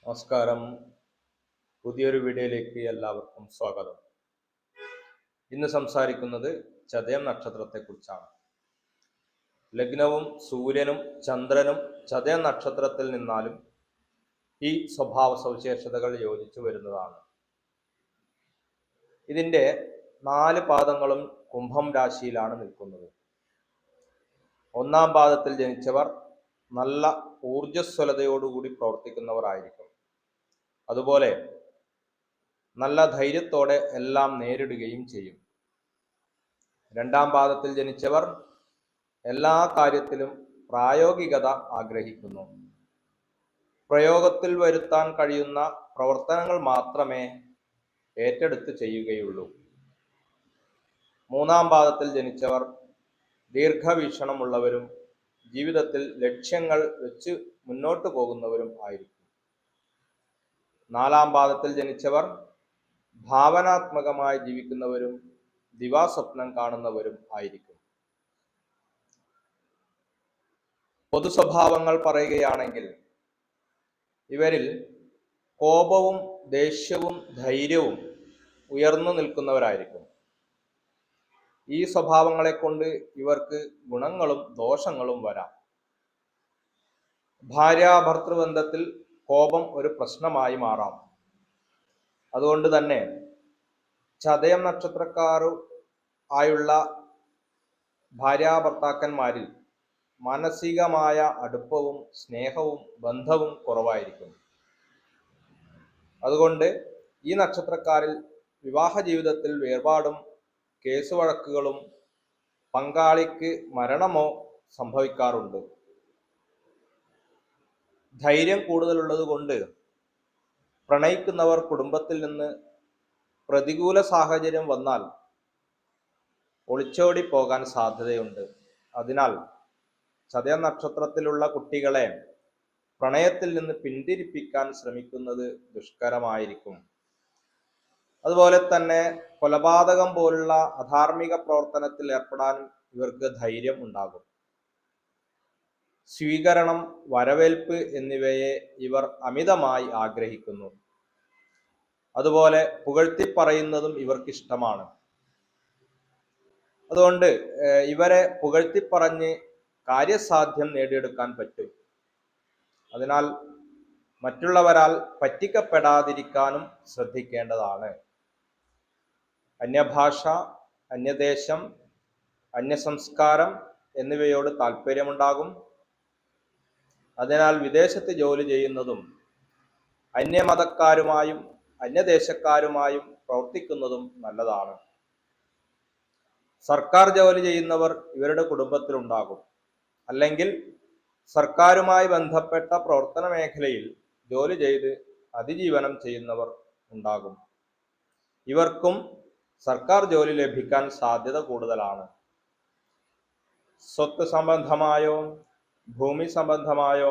നമസ്കാരം. പുതിയൊരു വീഡിയോയിലേക്ക് എല്ലാവർക്കും സ്വാഗതം. ഇന്ന് സംസാരിക്കുന്നത് ചതയം നക്ഷത്രത്തെക്കുറിച്ചാണ്. ലഗ്നവും സൂര്യനും ചന്ദ്രനും ചതയം നക്ഷത്രത്തിൽ നിന്നാലും ഈ സ്വഭാവ സവിശേഷതകൾ യോജിച്ചു വരുന്നതാണ്. ഇതിൻ്റെ 4 പാദങ്ങളും കുംഭം രാശിയിലാണ് നിൽക്കുന്നത്. ഒന്നാം പാദത്തിൽ ജനിച്ചവർ നല്ല ഊർജ്ജസ്വലതയോടുകൂടി പ്രവർത്തിക്കുന്നവർ ആയിരിക്കും. അതുപോലെ നല്ല ധൈര്യത്തോടെ എല്ലാം നേരിടുകയും ചെയ്യും. രണ്ടാം പാദത്തിൽ ജനിച്ചവർ എല്ലാ കാര്യത്തിലും പ്രായോഗികത ആഗ്രഹിക്കുന്നു. പ്രയോഗത്തിൽ വരുത്താൻ കഴിയുന്ന പ്രവർത്തനങ്ങൾ മാത്രമേ ഏറ്റെടുത്ത് ചെയ്യുകയുള്ളൂ. മൂന്നാം പാദത്തിൽ ജനിച്ചവർ ദീർഘവീക്ഷണമുള്ളവരും ജീവിതത്തിൽ ലക്ഷ്യങ്ങൾ വെച്ച് മുന്നോട്ട് പോകുന്നവരും ആയിരിക്കും. നാലാം പാദത്തിൽ ജനിച്ചവർ ഭാവനാത്മകമായി ജീവിക്കുന്നവരും ദിവാസ്വപ്നം കാണുന്നവരും ആയിരിക്കും. പൊതു സ്വഭാവങ്ങൾ പറയുകയാണെങ്കിൽ ഇവരിൽ കോപവും ദേഷ്യവും ധൈര്യവും ഉയർന്നു നിൽക്കുന്നവരായിരിക്കും. ഈ സ്വഭാവങ്ങളെ കൊണ്ട് ഇവർക്ക് ഗുണങ്ങളും ദോഷങ്ങളും വരാം. ഭാര്യാഭർത്തൃബന്ധത്തിൽ കോപം ഒരു പ്രശ്നമായി മാറാം. അതുകൊണ്ട് തന്നെ ചതയം നക്ഷത്രക്കാരു ആയുള്ള ഭാര്യാഭർത്താക്കന്മാരിൽ മാനസികമായ അടുപ്പവും സ്നേഹവും ബന്ധവും കുറവായിരിക്കും. അതുകൊണ്ട് ഈ നക്ഷത്രക്കാരിൽ വിവാഹ ജീവിതത്തിൽ വേർപാടും കേസുവഴക്കുകളും പങ്കാളിക്ക് മരണമോ സംഭവിക്കാറുണ്ട്. ധൈര്യം കൂടുതലുള്ളത് കൊണ്ട് പ്രണയിക്കുന്നവർ കുടുംബത്തിൽ നിന്ന് പ്രതികൂല സാഹചര്യം വന്നാൽ ഒളിച്ചോടി പോകാൻ സാധ്യതയുണ്ട്. അതിനാൽ ചതയം നക്ഷത്രത്തിലുള്ള കുട്ടികളെ പ്രണയത്തിൽ നിന്ന് പിന്തിരിപ്പിക്കാൻ ശ്രമിക്കുന്നത് ദുഷ്കരമായിരിക്കും. അതുപോലെ തന്നെ കൊലപാതകം പോലുള്ള അധാർമിക പ്രവർത്തനത്തിൽ ഏർപ്പെടാനും ഇവർക്ക് ധൈര്യം ഉണ്ടാകും. സ്വീകരണം, വരവേൽപ്പ് എന്നിവയെ ഇവർ അമിതമായി ആഗ്രഹിക്കുന്നു. അതുപോലെ പുകഴ്ത്തിപ്പറയുന്നതും ഇവർക്കിഷ്ടമാണ്. അതുകൊണ്ട് ഇവരെ പുകഴ്ത്തിപ്പറഞ്ഞ് കാര്യസാധ്യം നേടിയെടുക്കാൻ പറ്റും. അതിനാൽ മറ്റുള്ളവരാൽ പറ്റിക്കപ്പെടാതിരിക്കാനും ശ്രദ്ധിക്കേണ്ടതാണ്. അന്യഭാഷ, അന്യദേശം, അന്യസംസ്കാരം എന്നിവയോട് താല്പര്യമുണ്ടാകും. അതിനാൽ വിദേശത്ത് ജോലി ചെയ്യുന്നതും അന്യമതക്കാരുമായും അന്യദേശക്കാരുമായും പ്രവർത്തിക്കുന്നതും നല്ലതാണ്. സർക്കാർ ജോലി ചെയ്യുന്നവർ ഇവരുടെ കുടുംബത്തിലുണ്ടാകും. അല്ലെങ്കിൽ സർക്കാരുമായി ബന്ധപ്പെട്ട പ്രവർത്തന മേഖലയിൽ ജോലി ചെയ്ത് അതിജീവനം ചെയ്യുന്നവർ ഉണ്ടാകും. ഇവർക്കും സർക്കാർ ജോലി ലഭിക്കാൻ സാധ്യത കൂടുതലാണ്. സ്വത്ത് സംബന്ധമായോ ഭൂമി സംബന്ധമായോ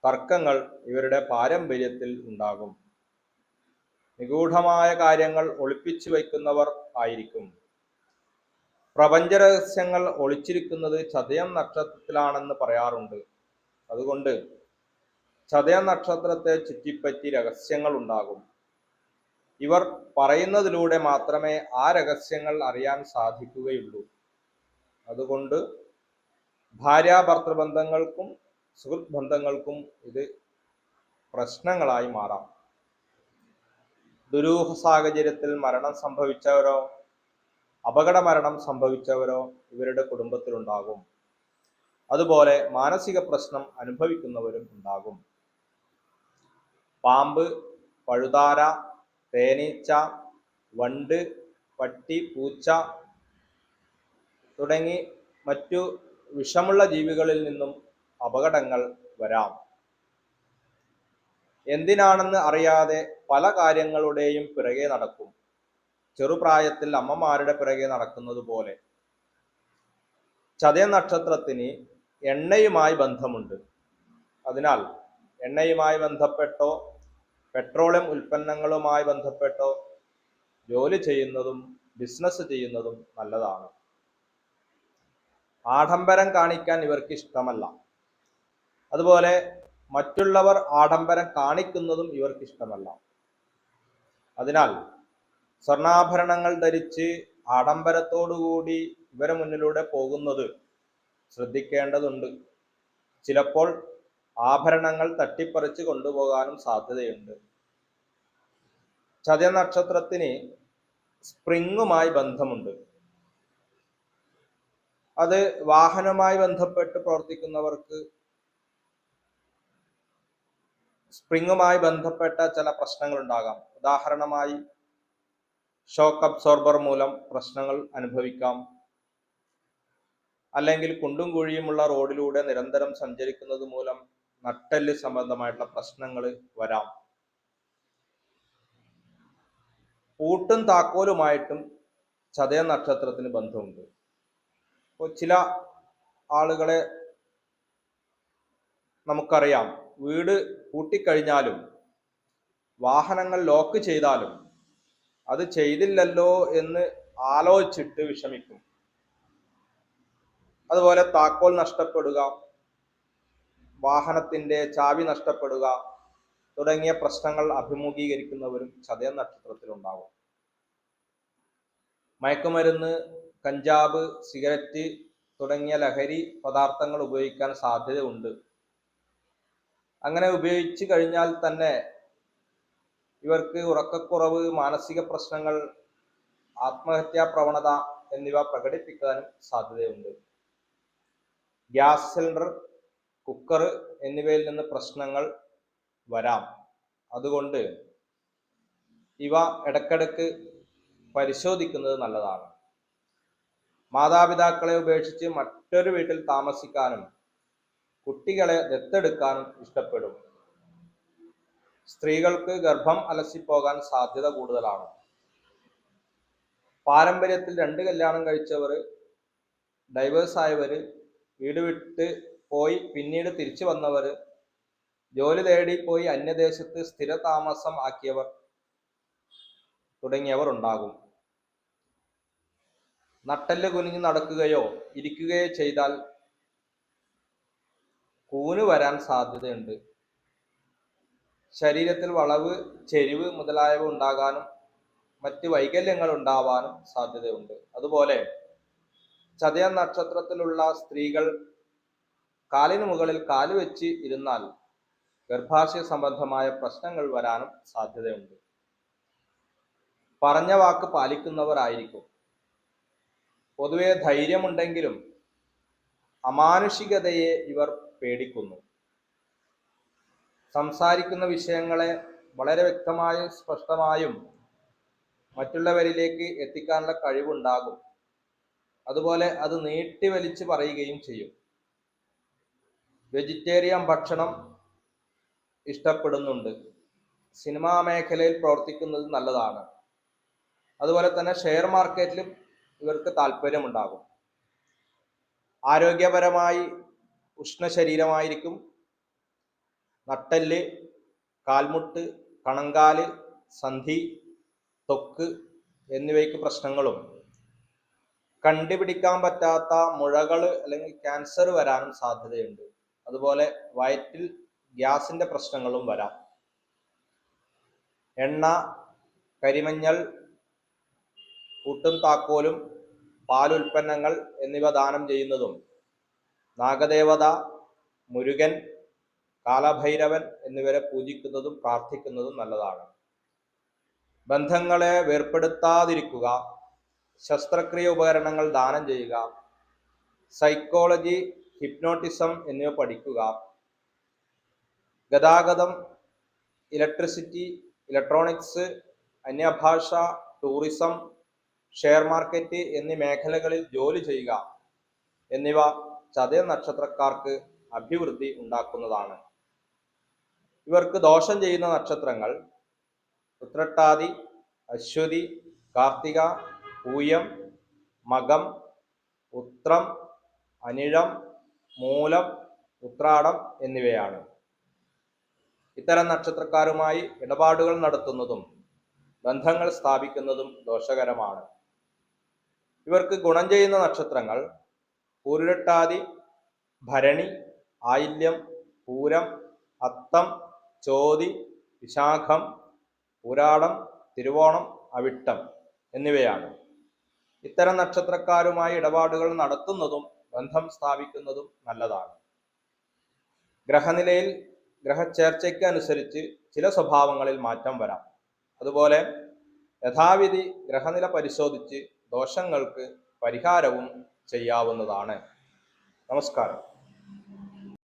തർക്കങ്ങൾ ഇവരുടെ പാരമ്പര്യത്തിൽ ഉണ്ടാകും. നിഗൂഢമായ കാര്യങ്ങൾ ഒളിപ്പിച്ചു വയ്ക്കുന്നവർ ആയിരിക്കും. പ്രപഞ്ച രഹസ്യങ്ങൾ ഒളിച്ചിരിക്കുന്നത് ചതയം നക്ഷത്രത്തിലാണെന്ന് പറയാറുണ്ട്. അതുകൊണ്ട് ചതയം നക്ഷത്രത്തെ ചുറ്റിപ്പറ്റി രഹസ്യങ്ങൾ ഉണ്ടാകും. ഇവർ പറയുന്നതിലൂടെ മാത്രമേ ആ രഹസ്യങ്ങൾ അറിയാൻ സാധിക്കുകയുള്ളൂ. അതുകൊണ്ട് ഭാര്യാഭർത്തൃബന്ധങ്ങൾക്കും സുഹൃത്ത് ബന്ധങ്ങൾക്കും ഇത് പ്രശ്നങ്ങളായി മാറാം. ദുരൂഹ സാഹചര്യത്തിൽ മരണം സംഭവിച്ചവരോ അപകട മരണം സംഭവിച്ചവരോ ഇവരുടെ കുടുംബത്തിലുണ്ടാകും. അതുപോലെ മാനസിക പ്രശ്നം അനുഭവിക്കുന്നവരും ഉണ്ടാകും. പാമ്പ്, പഴുതാര, തേനീച്ച, വണ്ട്, പട്ടി, പൂച്ച തുടങ്ങി മറ്റു വിഷമുള്ള ജീവികളിൽ നിന്നും അപകടങ്ങൾ വരാം. എന്തിനാണെന്ന് അറിയാതെ പല കാര്യങ്ങളുടെയും പിറകെ നടക്കും. ചെറുപ്രായത്തിൽ അമ്മമാരുടെ പിറകെ നടക്കുന്നത് പോലെ. ചതയം നക്ഷത്രത്തിന് എണ്ണയുമായി ബന്ധമുണ്ട്. അതിനാൽ എണ്ണയുമായി ബന്ധപ്പെട്ടോ പെട്രോളിയം ഉൽപ്പന്നങ്ങളുമായി ബന്ധപ്പെട്ടോ ജോലി ചെയ്യുന്നതും ബിസിനസ് ചെയ്യുന്നതും നല്ലതാണ്. ആഡംബരം കാണിക്കാൻ ഇവർക്ക് ഇഷ്ടമല്ല. അതുപോലെ മറ്റുള്ളവർ ആഡംബരം കാണിക്കുന്നതും ഇവർക്ക് ഇഷ്ടമല്ല. അതിനാൽ സ്വർണ്ണാഭരണങ്ങൾ ധരിച്ച് ആഡംബരത്തോടുകൂടി ഇവരെ മുന്നിലൂടെ പോകുന്നത് ശ്രദ്ധിക്കേണ്ടതുണ്ട്. ചിലപ്പോൾ ആഭരണങ്ങൾ തട്ടിപ്പറിച്ച് കൊണ്ടുപോകാനും സാധ്യതയുണ്ട്. ചതയ നക്ഷത്രത്തിന് സ്പ്രിങ്ങുമായി ബന്ധമുണ്ട്. അത് വാഹനവുമായി ബന്ധപ്പെട്ട് പ്രവർത്തിക്കുന്നവർക്ക് സ്പ്രിങ്ങുമായി ബന്ധപ്പെട്ട ചില പ്രശ്നങ്ങൾ ഉണ്ടാകാം. ഉദാഹരണമായി ഷോക്ക് അബ്സോർബർ മൂലം പ്രശ്നങ്ങൾ അനുഭവിക്കാം. അല്ലെങ്കിൽ കുണ്ടും കുഴിയുമുള്ള റോഡിലൂടെ നിരന്തരം സഞ്ചരിക്കുന്നത് മൂലം നട്ടെല്ല് സംബന്ധമായിട്ടുള്ള പ്രശ്നങ്ങൾ വരാം. പൂട്ടും താക്കോലുമായിട്ടും ചതയ നക്ഷത്രത്തിന് ബന്ധമുണ്ട്. ഇപ്പോൾ ചില ആളുകളെ നമുക്കറിയാം, വീട് പൂട്ടിക്കഴിഞ്ഞാലും വാഹനങ്ങൾ ലോക്ക് ചെയ്താലും അത് ചെയ്തില്ലല്ലോ എന്ന് ആലോചിച്ചിട്ട് വിഷമിക്കും. അതുപോലെ താക്കോൽ നഷ്ടപ്പെടുക, വാഹനത്തിന്റെ ചാവി നഷ്ടപ്പെടുക തുടങ്ങിയ പ്രശ്നങ്ങൾ അഭിമുഖീകരിക്കുന്നവരും ചതയ നക്ഷത്രത്തിലുണ്ടാകും. മയക്കുമരുന്ന്, കഞ്ചാവ്, സിഗരറ്റ് തുടങ്ങിയ ലഹരി പദാർത്ഥങ്ങൾ ഉപയോഗിക്കാൻ സാധ്യതയുണ്ട്. അങ്ങനെ ഉപയോഗിച്ചു കഴിഞ്ഞാൽ തന്നെ ഇവർക്ക് ഉറക്കക്കുറവ്, മാനസിക പ്രശ്നങ്ങൾ, ആത്മഹത്യാ പ്രവണത എന്നിവ പ്രകടിപ്പിക്കാനും സാധ്യതയുണ്ട്. ഗ്യാസ് സിലിണ്ടർ, കുക്കർ എന്നിവയിൽ നിന്ന് പ്രശ്നങ്ങൾ വരാം. അതുകൊണ്ട് ഇവ ഇടയ്ക്കിടയ്ക്ക് പരിശോധിക്കുന്നത് നല്ലതാണ്. മാതാപിതാക്കളെ ഉപേക്ഷിച്ച് മറ്റൊരു വീട്ടിൽ താമസിക്കാനും കുട്ടികളെ ദത്തെടുക്കാനും ഇഷ്ടപ്പെടും. സ്ത്രീകൾക്ക് ഗർഭം അലസിപ്പോകാൻ സാധ്യത കൂടുതലാണ്. പാരമ്പര്യത്തിൽ 2 കല്യാണം കഴിച്ചവർ, ഡൈവേഴ്സ് ആയവർ, വീട് വിട്ട് പോയി പിന്നീട് തിരിച്ചു വന്നവർ, ജോലി തേടി പോയി അന്യദേശത്ത് സ്ഥിര താമസം ആക്കിയവർ തുടങ്ങിയവർ ഉണ്ടാകും. നട്ടെല്ല് കുനിഞ്ഞ് നടക്കുകയോ ഇരിക്കുകയോ ചെയ്താൽ കൂന് വരാൻ സാധ്യതയുണ്ട്. ശരീരത്തിൽ വളവ്, ചെരിവ് മുതലായവ ഉണ്ടാകാനും മറ്റ് വൈകല്യങ്ങൾ ഉണ്ടാവാനും സാധ്യതയുണ്ട്. അതുപോലെ ചതയ നക്ഷത്രത്തിലുള്ള സ്ത്രീകൾ കാലിന് മുകളിൽ കാല് വെച്ച് ഇരുന്നാൽ ഗർഭാശയ സംബന്ധമായ പ്രശ്നങ്ങൾ വരാനും സാധ്യതയുണ്ട്. പറഞ്ഞ വാക്ക് പാലിക്കുന്നവരായിരിക്കും. പൊതുവെ ധൈര്യമുണ്ടെങ്കിലും അമാനുഷികതയെ ഇവർ പേടിക്കുന്നു. സംസാരിക്കുന്ന വിഷയങ്ങളെ വളരെ വ്യക്തമായും സ്പഷ്ടമായും മറ്റുള്ളവരിലേക്ക് എത്തിക്കാനുള്ള കഴിവുണ്ടാകും. അതുപോലെ അത് നീട്ടി വലിച്ച് പറയുകയും ചെയ്യും. വെജിറ്റേറിയൻ ഭക്ഷണം ഇഷ്ടപ്പെടുന്നുണ്ട്. സിനിമാ മേഖലയിൽ പ്രവർത്തിക്കുന്നത് നല്ലതാണ്. അതുപോലെ തന്നെ ഷെയർ മാർക്കറ്റിലും ഇവർക്ക് താല്പര്യമുണ്ടാകും. ആരോഗ്യപരമായി ഉഷ്ണശരീരമായിരിക്കും. നട്ടെല്ല്, കാൽമുട്ട്, കണങ്കാല്, സന്ധി, ത്വക്ക് എന്നിവയ്ക്ക് പ്രശ്നങ്ങളും കണ്ടുപിടിക്കാൻ പറ്റാത്ത മുഴകൾ അല്ലെങ്കിൽ ക്യാൻസർ വരാനും സാധ്യതയുണ്ട്. അതുപോലെ വയറ്റിൽ ഗ്യാസിന്റെ പ്രശ്നങ്ങളും വരാം. എണ്ണ, കരിമഞ്ഞൾ, പൂട്ടും താക്കോലും പാലുൽപ്പന്നങ്ങൾ എന്നിവ ദാനം ചെയ്യുന്നതും നാഗദേവത, മുരുകൻ, കാലഭൈരവൻ എന്നിവരെ പൂജിക്കുന്നതും പ്രാർത്ഥിക്കുന്നതും നല്ലതാണ്. ബന്ധങ്ങളെ വേർപ്പെടുത്താതിരിക്കുക, ശസ്ത്രക്രിയ ഉപകരണങ്ങൾ ദാനം ചെയ്യുക, സൈക്കോളജി, ഹിപ്നോട്ടിസം എന്നിവ പഠിക്കുക, ഗതാഗതം, ഇലക്ട്രിസിറ്റി, ഇലക്ട്രോണിക്സ്, അന്യഭാഷ, ടൂറിസം, ഷെയർ മാർക്കറ്റ് എന്നീ മേഖലകളിൽ ജോലി ചെയ്യുക എന്നിവ ചതയ നക്ഷത്രക്കാർക്ക് അഭിവൃദ്ധി ഉണ്ടാക്കുന്നതാണ്. ഇവർക്ക് ദോഷം ചെയ്യുന്ന നക്ഷത്രങ്ങൾ ഉത്രട്ടാതി, അശ്വതി, കാർത്തിക, പൂയം, മകം, ഉത്രം, അനിഴം, മൂലം, ഉത്രാടം എന്നിവയാണ്. ഇത്തരം നക്ഷത്രക്കാരുമായി ഇടപാടുകൾ നടത്തുന്നതും ബന്ധങ്ങൾ സ്ഥാപിക്കുന്നതും ദോഷകരമാണ്. ഇവർക്ക് ഗുണം ചെയ്യുന്ന നക്ഷത്രങ്ങൾ പൂരുരട്ടാതി, ഭരണി, ആയില്യം, പൂരം, അത്തം, ചോതി, വിശാഖം, പൂരാടം, തിരുവോണം, അവിട്ടം എന്നിവയാണ്. ഇത്തരം നക്ഷത്രക്കാരുമായി ഇടപാടുകൾ നടത്തുന്നതും ബന്ധം സ്ഥാപിക്കുന്നതും നല്ലതാണ്. ഗ്രഹനിലയിൽ ഗ്രഹചേർച്ചയ്ക്ക് അനുസരിച്ച് ചില സ്വഭാവങ്ങളിൽ മാറ്റം വരാം. അതുപോലെ യഥാവിധി ഗ്രഹനില പരിശോധിച്ച് ദോഷങ്ങൾക്ക് പരിഹാരവും ചെയ്യാവുന്നതാണ്. നമസ്കാരം.